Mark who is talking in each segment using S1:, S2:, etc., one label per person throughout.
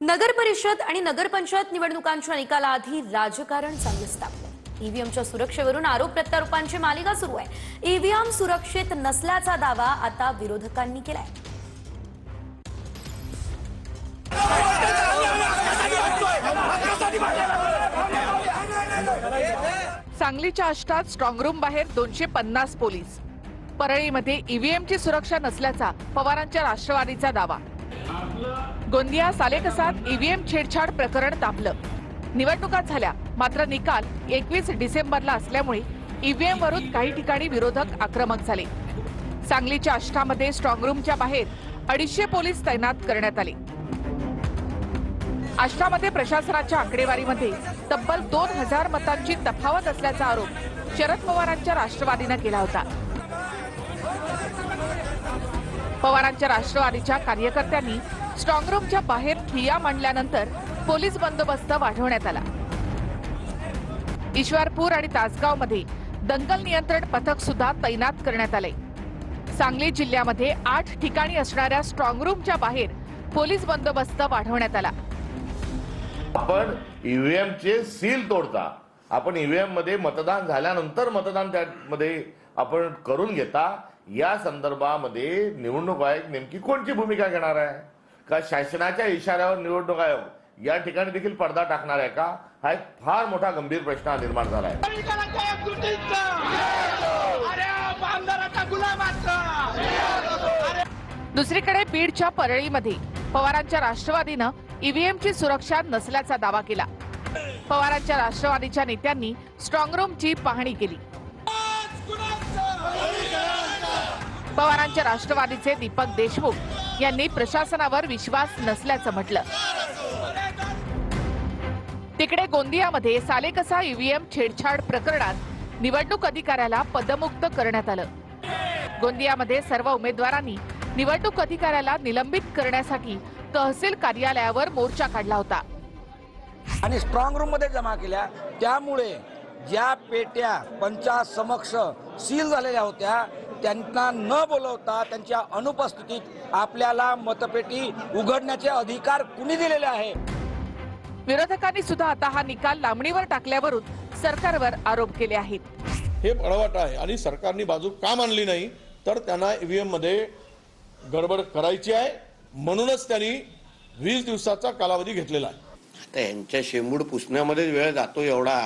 S1: नगर परिषद आणि नगरपंचायत निवडणुकांच्या निकालाआधी राजकारण चांगलंच तापलं। ईव्हीएमच्या सुरक्षेवरून आरोप प्रत्यारोपांची मालिका सुरू आहे। ईव्हीएम सुरक्षित नसल्याचा दावा आता विरोधकांनी केलाय।
S2: सांगलीच्या आष्टात स्ट्रॉंग रूम बाहेर 250 पोलीस। परळीमध्ये ईव्हीएमची सुरक्षा नसल्याचा पवारांच्या राष्ट्रवादीचा दावा। गोंदिया सालेकसात ईव्हीएम छेडछाड प्रकरण तापलं। निवडणुका झाल्या, मात्र निकाल 21 डिसेंबरला असल्यामुळे ईव्हीएम वरून काही ठिकाणी विरोधक आक्रमक झाले। सांगलीच्या आष्टामध्ये स्ट्रॉंग रूमच्या बाहेर 250 पोलीस तैनात करण्यात आले। आष्टामध्ये प्रशासनाच्या आकडेवारीमध्ये तब्बल 2000 मतांची तफावत असल्याचा आरोप शरद पवारांच्या राष्ट्रवादीने केला होता। पवारांच्या राष्ट्रवादीच्या कार्यकर्त्यांनी स्ट्रॉंग रूमच्या बाहेर ठिय्या मांडल्यानंतर पोलीस बंदोबस्त वाढवण्यात आला। ईश्वरपूर आणि तासगावमध्ये दंगल नियंत्रण पथक सुद्धा तैनात करण्यात आले। सांगली जिल्ह्यामध्ये 8 ठिकाणी असणाऱ्या स्ट्रॉंग रूमच्या बाहेर पोलीस बंदोबस्त वाढवण्यात आला।
S3: आपण ईव्हीएम चे सील तोडता, आपण ईव्हीएम मध्ये मतदान झाल्यानंतर मतदान त्यामध्ये आपण करून घेता, या संदर्भामध्ये निवडणूक आयोग नेमकी कोणती भूमिका घेणार आहे? का शासनाच्या इशाऱ्यावर निवडणूक आयोग या ठिकाणी देखील पडदा टाकणार आहे का? हा एक फार मोठा गंभीर प्रश्न निर्माण झाला आहे।
S2: दुसरीकडे बीडच्या परळीमध्ये पवारांच्या राष्ट्रवादीनं ईव्हीएमची सुरक्षा नसल्याचा दावा केला। पवारांच्या राष्ट्रवादीच्या नेत्यांनी स्ट्रॉंग रूमची पाहणी केली। पवारांच्या राष्ट्रवादीचे दीपक देशमुख यांनी प्रशासनावर विश्वास नसल्याचं म्हटलं। तिकडे गोंदियामध्ये सालेकसा ईव्हीएम छेडछाड प्रकरणात निवडणूक अधिकाऱ्याला पदमुक्त करण्यात आलं। गोंदियामध्ये सर्व उमेदवारांनी निवडणूक अधिकाऱ्याला निलंबित करण्यासाठी तहसील कार्यालयावर मोर्चा काढला होता
S4: आणि स्ट्रॉंग रूम मध्ये जमा केल्या। त्यामुळे ज्या पेट्या पंचासमक्ष सील झालेल्या होत्या त्यांना न बोलवता त्यांच्या अनुपस्थितीत आपल्याला मतपेटी उघडण्याचे अधिकार कुणी दिलेले आहे?
S2: विरोधकांनी सुद्धा आता हा निकाल लांबणीवर टाकल्यावरून सरकारवर आरोप केले आहेत।
S5: हे पळवाट आहे आणि सरकारने बाजू का मांडली नाही, तर त्यांना ईव्हीएम मध्ये गडबड करायची आहे, म्हणूनच त्यांनी 20 दिवसाचा कालावधी घेतलेला आहे।
S6: आता यांच्या शेंबूड पुसण्यामध्ये वेळ जातो एवढा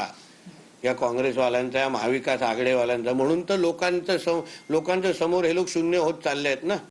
S6: या काँग्रेसवाल्यांचा, या महाविकास आघाडीवाल्यांचा, म्हणून तर लोकांच्या समोर हे लोक शून्य होत चालले आहेत ना।